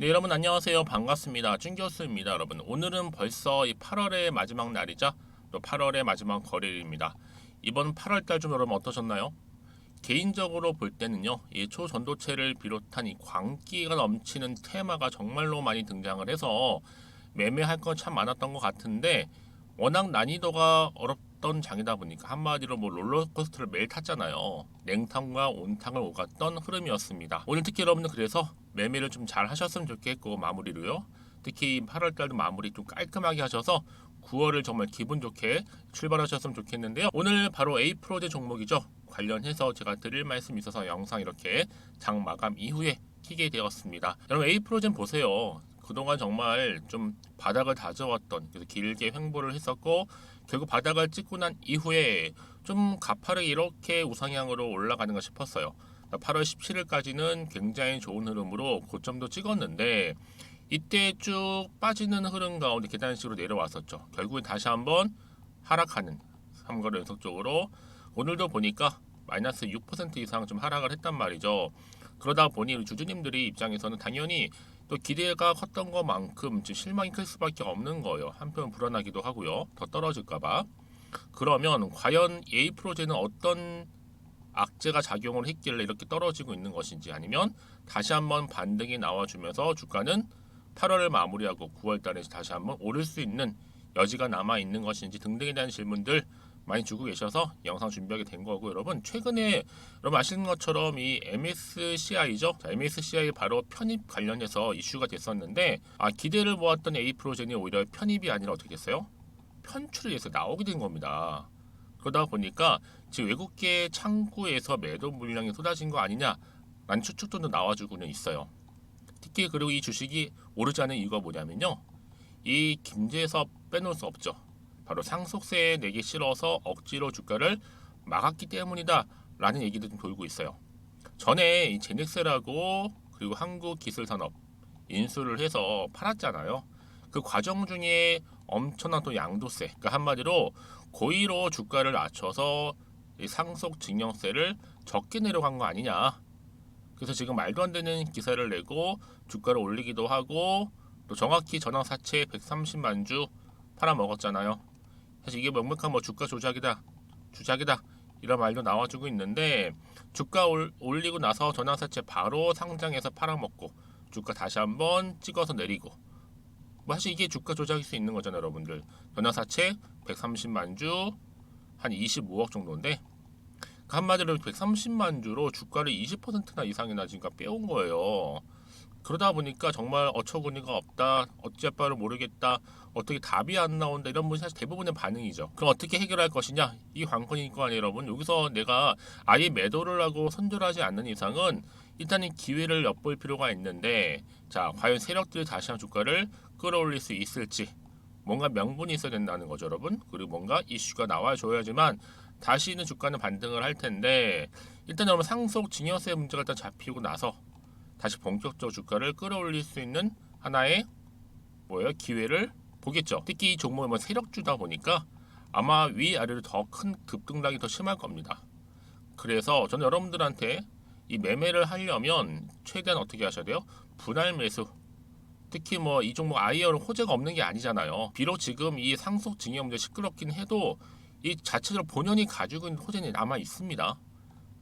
네, 여러분 안녕하세요. 반갑습니다. 쭌교수입니다. 여러분 오늘은 벌써 이 8월의 마지막 날이자 또 8월의 마지막 거래일입니다. 이번 8월 달 좀 여러분 어떠셨나요? 개인적으로 볼 때는요, 이 초전도체를 비롯한 이 광기가 넘치는 테마가 정말로 많이 등장을 해서 매매할 건 참 많았던 것 같은데, 워낙 난이도가 어렵던 장이다 보니까 한마디로 뭐 롤러코스터를 매일 탔잖아요. 냉탕과 온탕을 오갔던 흐름이었습니다. 오늘 특히 여러분들 그래서 매매를 좀 잘 하셨으면 좋겠고, 마무리로요. 특히 8월달도 마무리 좀 깔끔하게 하셔서 9월을 정말 기분 좋게 출발하셨으면 좋겠는데요. 오늘 바로 A프로제 종목이죠. 관련해서 제가 드릴 말씀이 있어서 영상 이렇게 장 마감 이후에 키게 되었습니다. 여러분 A프로젠 보세요. 그동안 정말 좀 바닥을 다져왔던, 그래서 길게 횡보를 했었고 결국 바닥을 찍고 난 이후에 좀 가파르게 이렇게 우상향으로 올라가는가 싶었어요. 8월 17일까지는 굉장히 좋은 흐름으로 고점도 찍었는데 이때 쭉 빠지는 흐름 가운데 계단식으로 내려왔었죠. 결국엔 다시 한번 하락하는 3거래 연속적으로 오늘도 보니까 마이너스 6% 이상 좀 하락을 했단 말이죠. 그러다 보니 우리 주주님들이 입장에서는 당연히 또 기대가 컸던 것만큼 지금 실망이 클 수밖에 없는 거예요. 한편 불안하기도 하고요. 더 떨어질까봐. 그러면 과연 A 프로제는 어떤 악재가 작용을 했길래 이렇게 떨어지고 있는 것인지, 아니면 다시 한번 반등이 나와주면서 주가는 8월을 마무리하고 9월 달에 다시 한번 오를 수 있는 여지가 남아 있는 것인지 등등에 대한 질문들 많이 주고 계셔서 영상 준비하게 된 거고, 여러분 최근에 여러분 아시는 것처럼 이 MSCI죠. MSCI 바로 편입 관련해서 이슈가 됐었는데, 기대를 모았던 A 프로젠이 오히려 편입이 아니라 어떻게 됐어요? 편출이 돼서 나오게 된 겁니다. 그러다 보니까 지금 외국계 창구에서 매도 물량이 쏟아진 거 아니냐라는 추측도 나와주고는 있어요. 특히 그리고 이 주식이 오르지 않은 이유가 뭐냐면요, 이 김재섭 빼놓을 수 없죠. 바로 상속세 내기 싫어서 억지로 주가를 막았기 때문이다 라는 얘기도 좀 돌고 있어요. 전에 이 제넥스라고 그리고 한국기술산업 인수를 해서 팔았잖아요. 그 과정 중에 엄청난 또 양도세, 그러니까 한마디로 고의로 주가를 낮춰서 이 상속 증여세를 적게 내려간 거 아니냐. 그래서 지금 말도 안 되는 기사를 내고 주가를 올리기도 하고, 또 정확히 전환사채 130만 주 팔아먹었잖아요. 사실 이게 명백한 뭐 주가 조작이다, 주작이다 이런 말도 나와주고 있는데, 주가 올리고 나서 전환사채 바로 상장해서 팔아먹고 주가 다시 한번 찍어서 내리고, 뭐 사실 이게 주가 조작일 수 있는 거잖아요, 여러분들. 전환사채 130만 주 한 25억 정도인데, 그 한마디로 130만 주로 주가를 20%나 이상이나 지금 빼온 거예요. 그러다 보니까 정말 어처구니가 없다, 어찌할 바를 모르겠다, 어떻게 답이 안 나온다, 이런 분이 사실 대부분의 반응이죠. 그럼 어떻게 해결할 것이냐, 이 관건이니까 여러분, 여기서 내가 아예 매도를 하고 손절하지 않는 이상은 일단은 기회를 엿볼 필요가 있는데, 자 과연 세력들이 다시 한번 주가를 끌어올릴 수 있을지, 뭔가 명분이 있어야 된다는 거죠, 여러분. 그리고 뭔가 이슈가 나와줘야지만 다시는 주가는 반등을 할 텐데, 일단 여러분 상속 증여세 문제가 일단 잡히고 나서 다시 본격적으로 주가를 끌어올릴 수 있는 하나의 기회를 보겠죠. 특히 이 종목이 뭐 세력주다 보니까 아마 위아래로 더 큰 급등락이 더 심할 겁니다. 그래서 저는 여러분들한테 이 매매를 하려면 최대한 어떻게 하셔야 돼요? 분할 매수. 특히 뭐 이 종목 아이어는 호재가 없는 게 아니잖아요. 비록 지금 이 상속 증여 문제 시끄럽긴 해도 이 자체적으로 본연이 가지고 있는 호재는 남아 있습니다.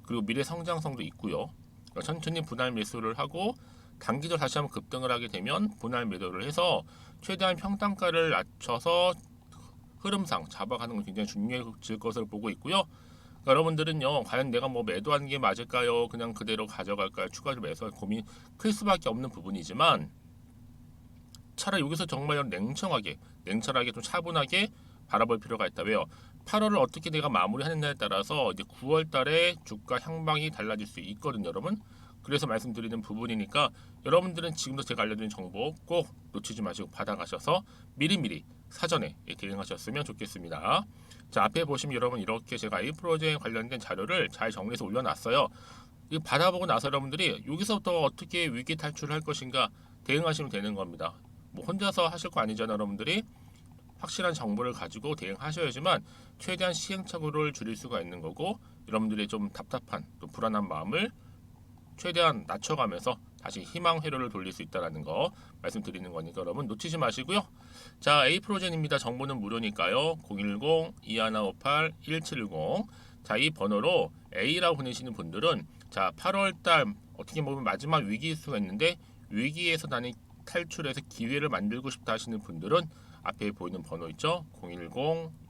그리고 미래 성장성도 있고요. 그러니까 천천히 분할 매수를 하고 단기적으로 다시 한번 급등을 하게 되면 분할 매도를 해서 최대한 평단가를 낮춰서 흐름상 잡아가는 건 굉장히 중요해질 것으로 보고 있고요. 그러니까 여러분들은요, 과연 내가 뭐 매도하는 게 맞을까요? 그냥 그대로 가져갈까요? 추가로 매수할 고민이 클 수밖에 없는 부분이지만, 차라리 여기서 정말 냉철하게 좀 차분하게 바라볼 필요가 있다. 왜요? 8월을 어떻게 내가 마무리하느냐에 따라서 이제 9월 달에 주가 향방이 달라질 수 있거든요, 여러분. 그래서 말씀드리는 부분이니까 여러분들은 지금도 제가 알려드린 정보 꼭 놓치지 마시고 받아가셔서 미리미리 사전에 대응하셨으면 좋겠습니다. 자, 앞에 보시면 여러분 이렇게 제가 A 프로젝트 관련된 자료를 잘 정리해서 올려놨어요. 이거 받아보고 나서 여러분들이 여기서부터 어떻게 위기 탈출할 것인가 대응하시면 되는 겁니다. 뭐 혼자서 하실 거 아니잖아요, 여러분들이. 확실한 정보를 가지고 대응하셔야지만 최대한 시행착오를 줄일 수가 있는 거고, 여러분들의 좀 답답한 또 불안한 마음을 최대한 낮춰가면서 다시 희망 회로를 돌릴 수 있다라는 거 말씀드리는 거니까 여러분 놓치지 마시고요. 자, A프로젠입니다. 정보는 무료니까요. 010-2158-1710. 자, 이 번호로 A라고 보내시는 분들은 자, 8월달 어떻게 보면 마지막 위기일 수가 있는데 위기에서 나는 탈출해서 기회를 만들고 싶다 하시는 분들은 앞에 보이는 번호 있죠?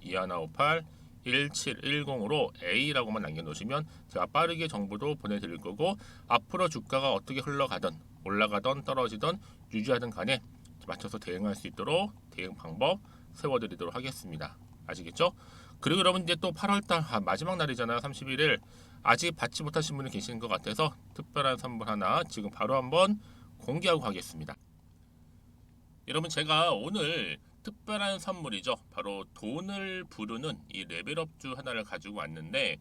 010-2158-1710으로 A라고만 남겨놓으시면 제가 빠르게 정보도 보내드릴 거고 앞으로 주가가 어떻게 흘러가든 올라가든 떨어지든 유지하든 간에 맞춰서 대응할 수 있도록 대응 방법 세워드리도록 하겠습니다. 아시겠죠? 그리고 여러분 이제 또 8월달 마지막 날이잖아요. 31일 아직 받지 못하신 분이 계시는 것 같아서 특별한 선물 하나 지금 바로 한번 공개하고 가겠습니다. 여러분 제가 오늘 특별한 선물이죠. 바로 돈을 부르는 이 레벨업주 하나를 가지고 왔는데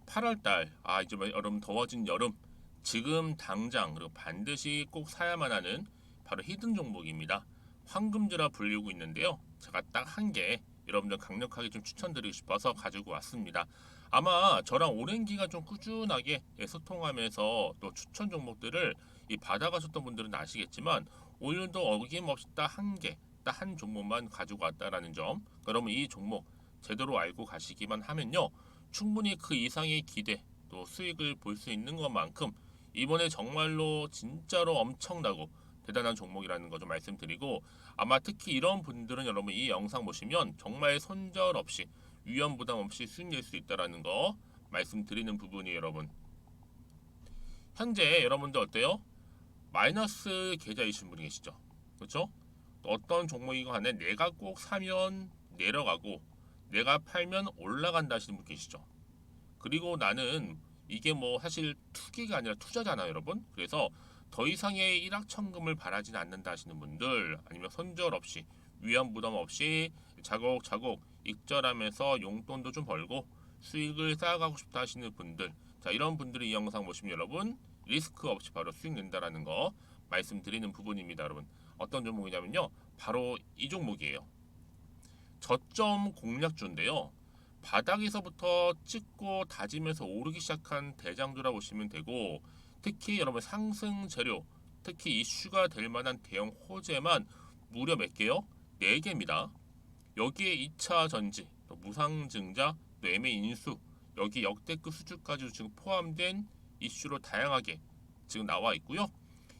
8월달 이제 여러분 더워진 여름 지금 당장 그리고 반드시 꼭 사야만 하는 바로 히든 종목입니다. 황금주라 불리고 있는데요. 제가 딱 한 개 여러분들 강력하게 좀 추천드리고 싶어서 가지고 왔습니다. 아마 저랑 오랜 기간 좀 꾸준하게 소통하면서 또 추천 종목들을 받아가셨던 분들은 아시겠지만 오늘도 어김없이 딱 한 개, 딱 한 종목만 가지고 왔다라는 점. 그러면 이 종목 제대로 알고 가시기만 하면요, 충분히 그 이상의 기대 또 수익을 볼 수 있는 것만큼 이번에 정말로 진짜로 엄청나고 대단한 종목이라는 거 좀 말씀드리고 아마 특히 이런 분들은 여러분 이 영상 보시면 정말 손절 없이 위험 부담 없이 수익 낼 수 있다라는 거 말씀드리는 부분이 여러분. 현재 여러분들 어때요? 마이너스 계좌이신 분이 계시죠? 그렇죠? 어떤 종목이건 간에 내가 꼭 사면 내려가고 내가 팔면 올라간다 하시는 분 계시죠? 그리고 나는 이게 뭐 사실 투기가 아니라 투자잖아요, 여러분. 그래서 더 이상의 일확천금을 바라지는 않는다 하시는 분들, 아니면 손절 없이 위험 부담 없이 차곡차곡 익절하면서 용돈도 좀 벌고 수익을 쌓아가고 싶다 하시는 분들, 자, 이런 분들이 이 영상 보시면 여러분 리스크 없이 바로 수익 낸다라는 거 말씀드리는 부분입니다. 여러분 어떤 종목이냐면요, 바로 이 종목이에요. 저점 공략주인데요, 바닥에서부터 찍고 다지면서 오르기 시작한 대장주라 보시면 되고, 특히 여러분 상승 재료, 특히 이슈가 될 만한 대형 호재만 무려 몇 개요? 4개입니다. 여기에 2차 전지, 또 무상증자, 또 매매 인수, 여기 역대급 수주까지 지금 포함된 이슈로 다양하게 지금 나와 있고요.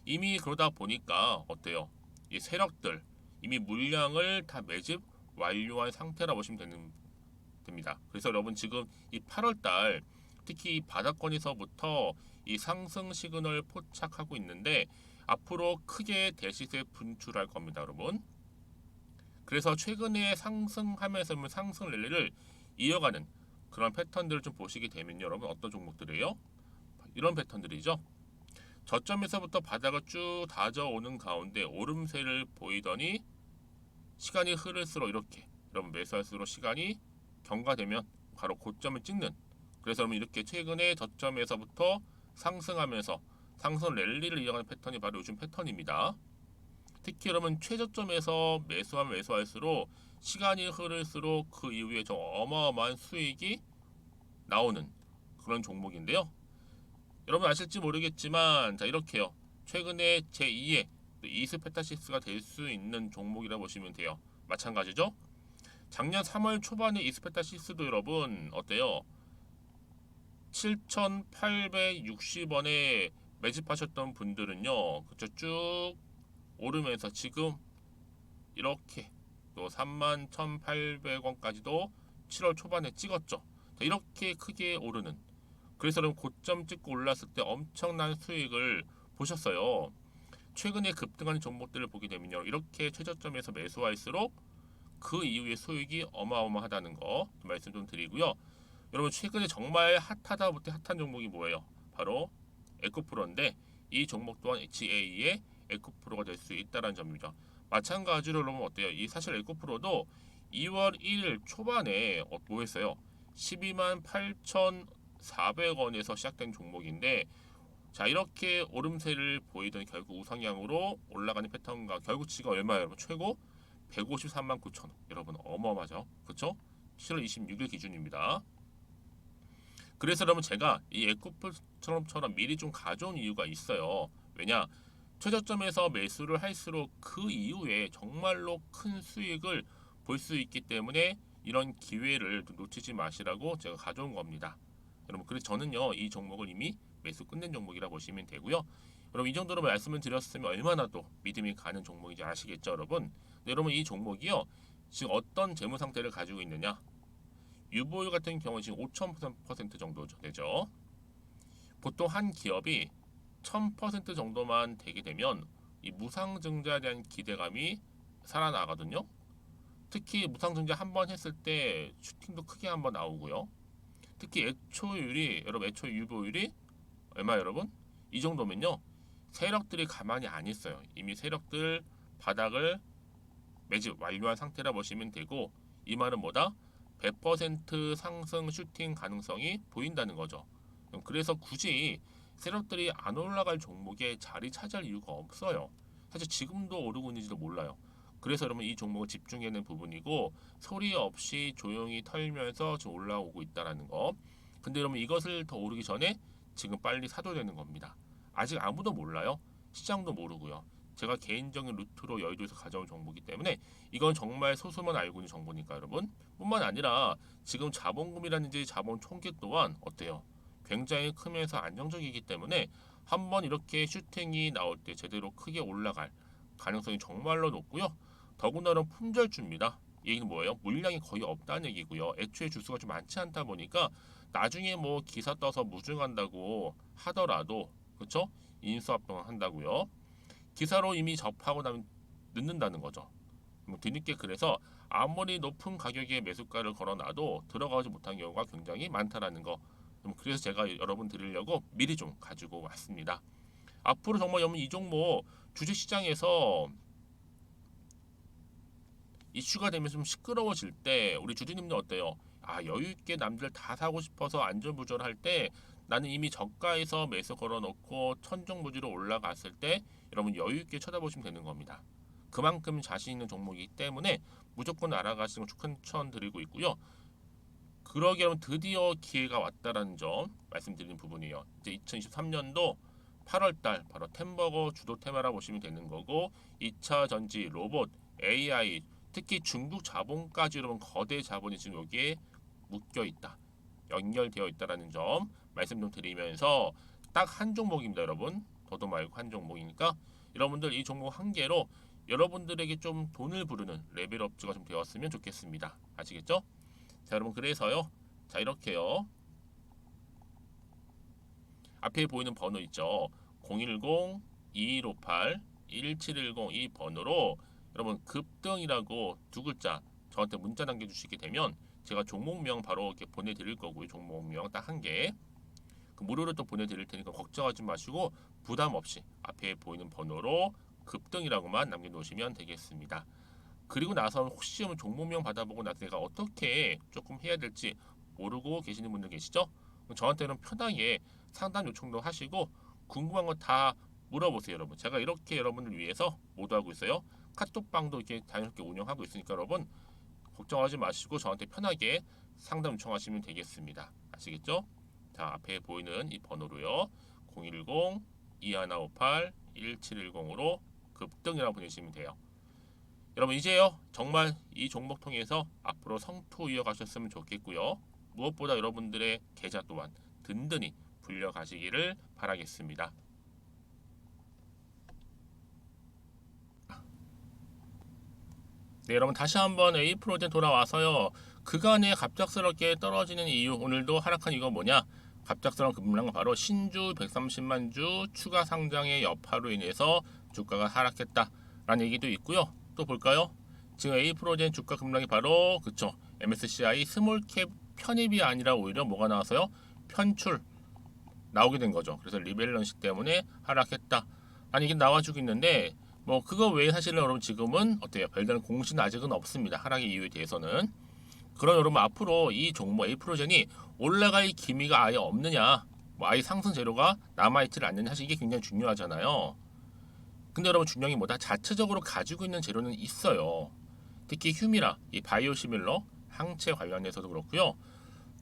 이미 그러다 보니까 어때요? 이 세력들 이미 물량을 다 매집 완료한 상태라 보시면 됩니다. 그래서 여러분 지금 이 8월달 특히 이 바닥권에서부터 이 상승 시그널 포착하고 있는데 앞으로 크게 대시세 분출할 겁니다, 여러분. 그래서 최근에 상승하면서 상승 랠리를 이어가는 그런 패턴들을 좀 보시게 되면 여러분 어떤 종목들이에요? 이런 패턴들이죠. 저점에서부터 바닥을 쭉 다져오는 가운데 오름세를 보이더니 시간이 흐를수록 이렇게 여러분 매수할수록 시간이 경과되면 바로 고점을 찍는, 그래서 여러분 이렇게 최근에 저점에서부터 상승하면서 상승 랠리를 이어가는 패턴이 바로 요즘 패턴입니다. 특히 여러분 최저점에서 매수하면 매수할수록 시간이 흐를수록 그 이후에 좀 어마어마한 수익이 나오는 그런 종목인데요. 여러분 아실지 모르겠지만 자 이렇게요, 최근에 제2의 이스페타시스가 될 수 있는 종목이라 보시면 돼요. 마찬가지죠. 작년 3월 초반에 이스페타시스도 여러분 어때요? 7,860원에 매집하셨던 분들은요, 그쵸, 쭉 오르면서 지금 이렇게 또 31,800원까지도 7월 초반에 찍었죠. 자, 이렇게 크게 오르는, 그래서 여러분 고점 찍고 올랐을 때 엄청난 수익을 보셨어요. 최근에 급등하는 종목들을 보게 되면요, 이렇게 최저점에서 매수할수록 그 이후에 수익이 어마어마하다는 거 말씀 좀 드리고요. 여러분 최근에 정말 핫하다 못해 핫한 종목이 뭐예요? 바로 에코프로인데 이 종목 또한 HA의 에코프로가 될 수 있다는 점입니다. 마찬가지로 여러분 어때요? 이 사실 에코프로도 2월 1일 초반에 뭐 했어요? 12만 8,400원에서 시작된 종목인데 자 이렇게 오름세를 보이던 결국 우상향으로 올라가는 패턴과 결국 지금 얼마예요? 여러분 최고 153만 9천 원. 여러분 어마어마하죠? 그쵸? 7월 26일 기준입니다. 그래서 여러분 제가 이 에코프처럼 미리 좀 가져온 이유가 있어요. 왜냐? 최저점에서 매수를 할수록 그 이후에 정말로 큰 수익을 볼 수 있기 때문에 이런 기회를 놓치지 마시라고 제가 가져온 겁니다. 여러분, 그래서 저는요 이 종목을 이미 매수 끝낸 종목이라 보시면 되고요. 여러분, 이 정도로 말씀을 드렸으면 얼마나 또 믿음이 가는 종목인지 아시겠죠, 여러분? 네, 여러분, 이 종목이요 지금 어떤 재무 상태를 가지고 있느냐? 유보율 같은 경우 지금 5,000% 정도 되죠. 보통 한 기업이 1000% 정도만 되게 되면 이 무상증자에 대한 기대감이 살아나거든요. 특히 무상증자 한 번 했을 때 슈팅도 크게 한번 나오고요. 특히 애초율이, 여러분, 애초 유보율이 얼마, 여러분? 이 정도면요 세력들이 가만히 안 있어요. 이미 세력들 바닥을 매집 완료한 상태라 보시면 되고, 이 말은 뭐다? 100% 상승 슈팅 가능성이 보인다는 거죠. 그래서 굳이 세력들이 안 올라갈 종목에 자리 차지할 이유가 없어요. 사실 지금도 오르고 있는지도 몰라요. 그래서 여러분, 이 종목을 집중해야 하는 부분이고, 소리 없이 조용히 털면서 지금 올라오고 있다는 거. 근데 여러분, 이것을 더 오르기 전에 지금 빨리 사도 되는 겁니다. 아직 아무도 몰라요. 시장도 모르고요. 제가 개인적인 루트로 여의도에서 가져온 정보이기 때문에 이건 정말 소수만 알고 있는 정보니까 여러분. 뿐만 아니라 지금 자본금이라든지 자본 총계 또한 어때요? 굉장히 크면서 안정적이기 때문에 한번 이렇게 슈팅이 나올 때 제대로 크게 올라갈 가능성이 정말로 높고요. 더군다나 품절주입니다. 이 얘기는 뭐예요? 물량이 거의 없다는 얘기고요. 애초에 주수가 좀 많지 않다 보니까 나중에 뭐 기사 떠서 무증한다고 하더라도, 그렇죠? 인수합병 한다고요. 기사로 이미 접하고 나면 늦는다는 거죠. 뭐 뒤늦게, 그래서 아무리 높은 가격에 매수가를 걸어놔도 들어가지 못한 경우가 굉장히 많다라는 거. 그래서 제가 여러분 드리려고 미리 좀 가지고 왔습니다. 앞으로 정말 여러분, 이 종목 주식시장에서 이슈가 되면 좀 시끄러워질 때 우리 주주님들 어때요? 아, 여유 있게 남들 다 사고 싶어서 안절부절할 때 나는 이미 저가에서 매수 걸어놓고 천정부지로 올라갔을 때 여러분 여유 있게 쳐다보시면 되는 겁니다. 그만큼 자신 있는 종목이기 때문에 무조건 알아가시는 걸 추천드리고 있고요. 그러기 여러분, 드디어 기회가 왔다라는 점 말씀드리는 부분이에요. 이제 2023년도 8월달 바로 템버거 주도 테마라 보시면 되는 거고, 2차 전지, 로봇, AI, 특히 중국 자본까지 여러분 거대 자본이 지금 여기에 묶여 있다, 연결되어 있다라는 점 말씀 좀 드리면서 딱 한 종목입니다, 여러분. 더도 말고 한 종목이니까 여러분들 이 종목 한 개로 여러분들에게 좀 돈을 부르는 레벨업주가 좀 되었으면 좋겠습니다. 아시겠죠? 자, 여러분, 그래서요. 자, 이렇게요. 앞에 보이는 번호 있죠. 010-2158-1710 이 번호로 여러분 급등이라고 두 글자 저한테 문자 남겨주시게 되면 제가 종목명 바로 이렇게 보내드릴 거고요. 종목명 딱 한 개. 그 무료로 또 보내드릴 테니까 걱정하지 마시고 부담 없이 앞에 보이는 번호로 급등이라고만 남겨놓으시면 되겠습니다. 그리고 나서 혹시 종목명 받아보고 나서 내가 어떻게 조금 해야 될지 모르고 계시는 분들 계시죠? 저한테는 편하게 상담 요청도 하시고 궁금한 거 다 물어보세요, 여러분. 제가 이렇게 여러분을 위해서 모두하고 있어요. 카톡방도 이렇게 자연스럽게 운영하고 있으니까 여러분 걱정하지 마시고 저한테 편하게 상담 요청하시면 되겠습니다. 아시겠죠? 자, 앞에 보이는 이 번호로요. 010-2158-1710으로 급등이라고 보내시면 돼요. 여러분, 이제요 정말 이 종목 통해서 앞으로 성투 이어가셨으면 좋겠고요. 무엇보다 여러분들의 계좌 또한 든든히 불려가시기를 바라겠습니다. 네, 여러분, 다시 한번 A프로젠 돌아와서요. 그간에 갑작스럽게 떨어지는 이유, 오늘도 하락한 이유가 뭐냐? 갑작스러운 급락은 바로 신주 130만 주 추가 상장의 여파로 인해서 주가가 하락했다라는 얘기도 있고요. 또 볼까요? 지금 A프로젠 주가 급락이 바로 그쵸, MSCI 스몰캡 편입이 아니라 오히려 뭐가 나와서요? 편출 나오게 된 거죠. 그래서 리밸런스 때문에 하락했다 라는 얘기 나와주고 있는데, 뭐 그거 외에 사실은 여러분 지금은 어때요? 별다른 공시는 아직은 없습니다. 하락의 이유에 대해서는. 그럼 여러분, 앞으로 이 종목 A프로젠이 올라갈 기미가 아예 없느냐, 뭐 아예 상승 재료가 남아있질 않느냐, 사실 이게 굉장히 중요하잖아요. 근데 여러분, 중요한 게 뭐다? 자체적으로 가지고 있는 재료는 있어요. 특히 휴미라, 이 바이오시밀러 항체 관련해서도 그렇고요.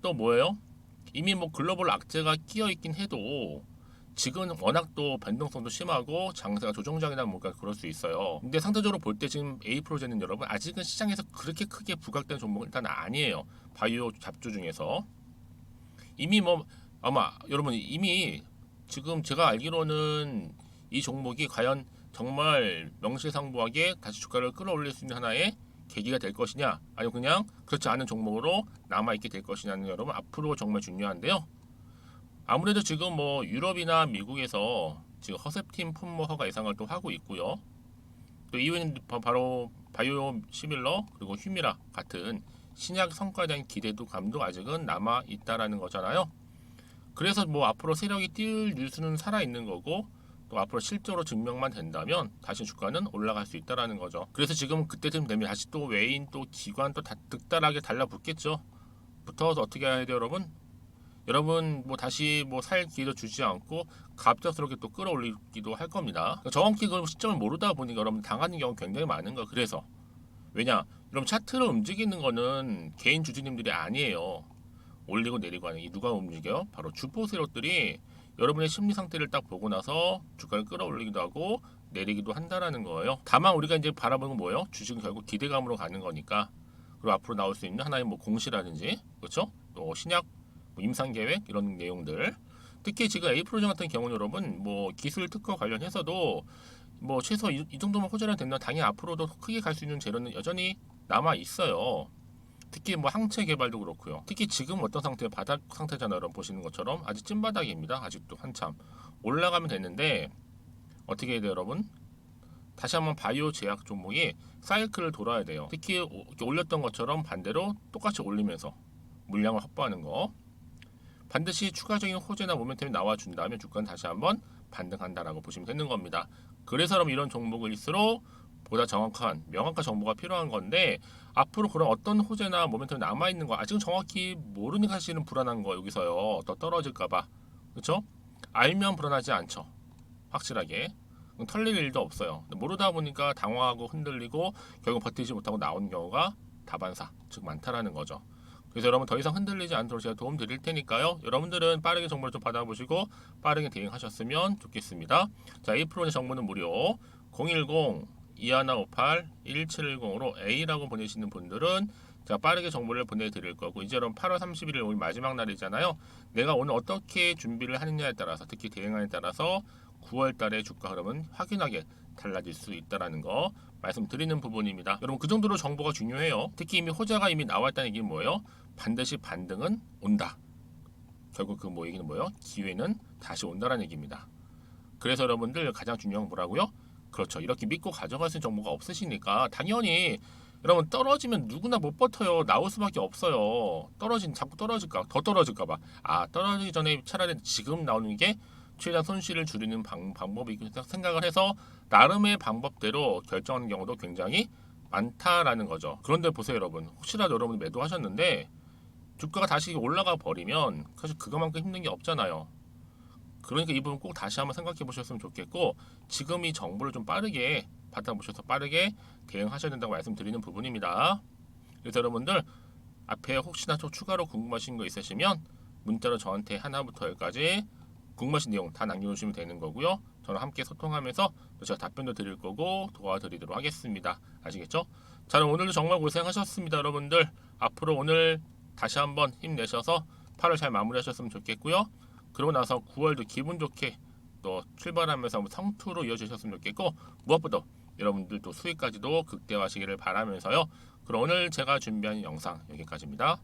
또 뭐예요? 이미 뭐 글로벌 악재가 끼어 있긴 해도 지금 워낙 또 변동성도 심하고 장세가 조정장이다 보니까 그럴 수 있어요. 근데 상대적으로 볼 때 지금 A 프로제는 여러분 아직은 시장에서 그렇게 크게 부각된 종목은 일단 아니에요. 바이오 잡주 중에서 이미 뭐 아마 여러분 이미 지금 제가 알기로는 이 종목이 과연 정말 명실상부하게 다시 주가를 끌어올릴 수 있는 하나의 계기가 될 것이냐, 아니면 그냥 그렇지 않은 종목으로 남아 있게 될 것이냐는 여러분 앞으로 정말 중요한데요. 아무래도 지금 뭐 유럽이나 미국에서 지금 허셉틴 품목 허가 예상을 또 하고 있고요. 또 이후에는 바로 바이오 시밀러 그리고 휴미라 같은 신약 성과에 대한 기대도 감도 아직은 남아 있다라는 거잖아요. 그래서 뭐 앞으로 세력이 뛸 뉴스는 살아 있는 거고, 또 앞으로 실제로 증명만 된다면 다시 주가는 올라갈 수 있다라는 거죠. 그래서 지금 그때쯤 되면 다시 또 외인 또 기관 또 다 득달하게 달라붙겠죠. 붙어서 어떻게 해야 돼요, 여러분? 여러분 뭐 다시 뭐 살 기회도 주지 않고 갑작스럽게 또 끌어올리기도 할 겁니다. 그러니까 정확히 그 시점을 모르다 보니까 여러분 당하는 경우 굉장히 많은 거. 그래서 왜냐? 여러분 차트를 움직이는 거는 개인 주주님들이 아니에요. 올리고 내리고 하는 이 누가 움직여? 바로 주포 세력들이 여러분의 심리 상태를 딱 보고 나서 주가를 끌어올리기도 하고 내리기도 한다라는 거예요. 다만 우리가 이제 바라보는 건 뭐예요? 주식은 결국 기대감으로 가는 거니까. 그리고 앞으로 나올 수 있는 하나의 뭐 공시라든지, 그렇죠? 또 신약 뭐 임상 계획 이런 내용들. 특히 지금 A 프로젝트 같은 경우는 여러분 뭐 기술 특허 관련해서도 뭐 최소 이 정도만 호재가 된다면 당연히 앞으로도 크게 갈 수 있는 재료는 여전히 남아 있어요. 특히 뭐 항체 개발도 그렇고요. 특히 지금 어떤 상태, 바닥 상태잖아요. 여러분 보시는 것처럼 아직 찐바닥입니다. 아직도 한참 올라가면 되는데 어떻게 해야 돼요, 여러분? 다시 한번 바이오 제약 종목이 사이클을 돌아야 돼요. 특히 이렇게 올렸던 것처럼 반대로 똑같이 올리면서 물량을 확보하는 거. 반드시 추가적인 호재나 모멘텀이 나와준다면 주가는 다시 한번 반등한다라고 보시면 되는 겁니다. 그래서 여러분 이런 종목일수록 보다 정확한 명확한 정보가 필요한 건데, 앞으로 그런 어떤 호재나 모멘텀이 남아있는 거 아직은 정확히 모르니까 사실은 불안한 거. 여기서요 더 떨어질까봐, 그렇죠? 알면 불안하지 않죠. 확실하게 털릴 일도 없어요. 모르다 보니까 당황하고 흔들리고 결국 버티지 못하고 나온 경우가 다반사, 즉 많다라는 거죠. 그래서 여러분 더 이상 흔들리지 않도록 제가 도움 드릴 테니까요. 여러분들은 빠르게 정보를 좀 받아보시고 빠르게 대응하셨으면 좋겠습니다. 자, A 프로의 정보는 무료 010-2158-1710으로 A라고 보내시는 분들은 제가 빠르게 정보를 보내드릴 거고, 이제 여러분 8월 31일 오늘 마지막 날이잖아요. 내가 오늘 어떻게 준비를 하느냐에 따라서, 특히 대응하느냐에 따라서 9월 달에 주가 흐름은 확연하게 달라질 수 있다는 거 말씀드리는 부분입니다. 여러분 그 정도로 정보가 중요해요. 특히 이미 호재가 이미 나왔다는 얘기는 뭐예요? 반드시 반등은 온다. 결국 그 뭐 얘기는 뭐예요? 기회는 다시 온다라는 얘기입니다. 그래서 여러분들 가장 중요한 건 뭐라고요? 그렇죠. 이렇게 믿고 가져갈 수 있는 정보가 없으시니까 당연히 여러분 떨어지면 누구나 못 버텨요. 나올 수밖에 없어요. 자꾸 떨어질까, 더 떨어질까 봐. 아, 떨어지기 전에 차라리 지금 나오는 게 최대한 손실을 줄이는 방법이 생각을 해서 나름의 방법대로 결정하는 경우도 굉장히 많다라는 거죠. 그런데 보세요, 여러분. 혹시라도 여러분 매도하셨는데 주가가 다시 올라가 버리면 사실 그거만큼 힘든 게 없잖아요. 그러니까 이 부분 꼭 다시 한번 생각해 보셨으면 좋겠고, 지금 이 정보를 좀 빠르게 받아보셔서 빠르게 대응하셔야 된다고 말씀드리는 부분입니다. 그래서 여러분들 앞에 혹시나 또 추가로 궁금하신 거 있으시면 문자로 저한테 하나부터 열까지 궁금하신 내용 다 남겨주시면 되는 거고요. 저랑 함께 소통하면서 또 제가 답변도 드릴 거고 도와드리도록 하겠습니다. 아시겠죠? 자, 그럼 오늘도 정말 고생하셨습니다, 여러분들. 앞으로 오늘 다시 한번 힘내셔서 8월 잘 마무리하셨으면 좋겠고요. 그러고 나서 9월도 기분 좋게 또 출발하면서 성투로 이어지셨으면 좋겠고, 무엇보다 여러분들 또 수익까지도 극대화하시기를 바라면서요. 그럼 오늘 제가 준비한 영상 여기까지입니다.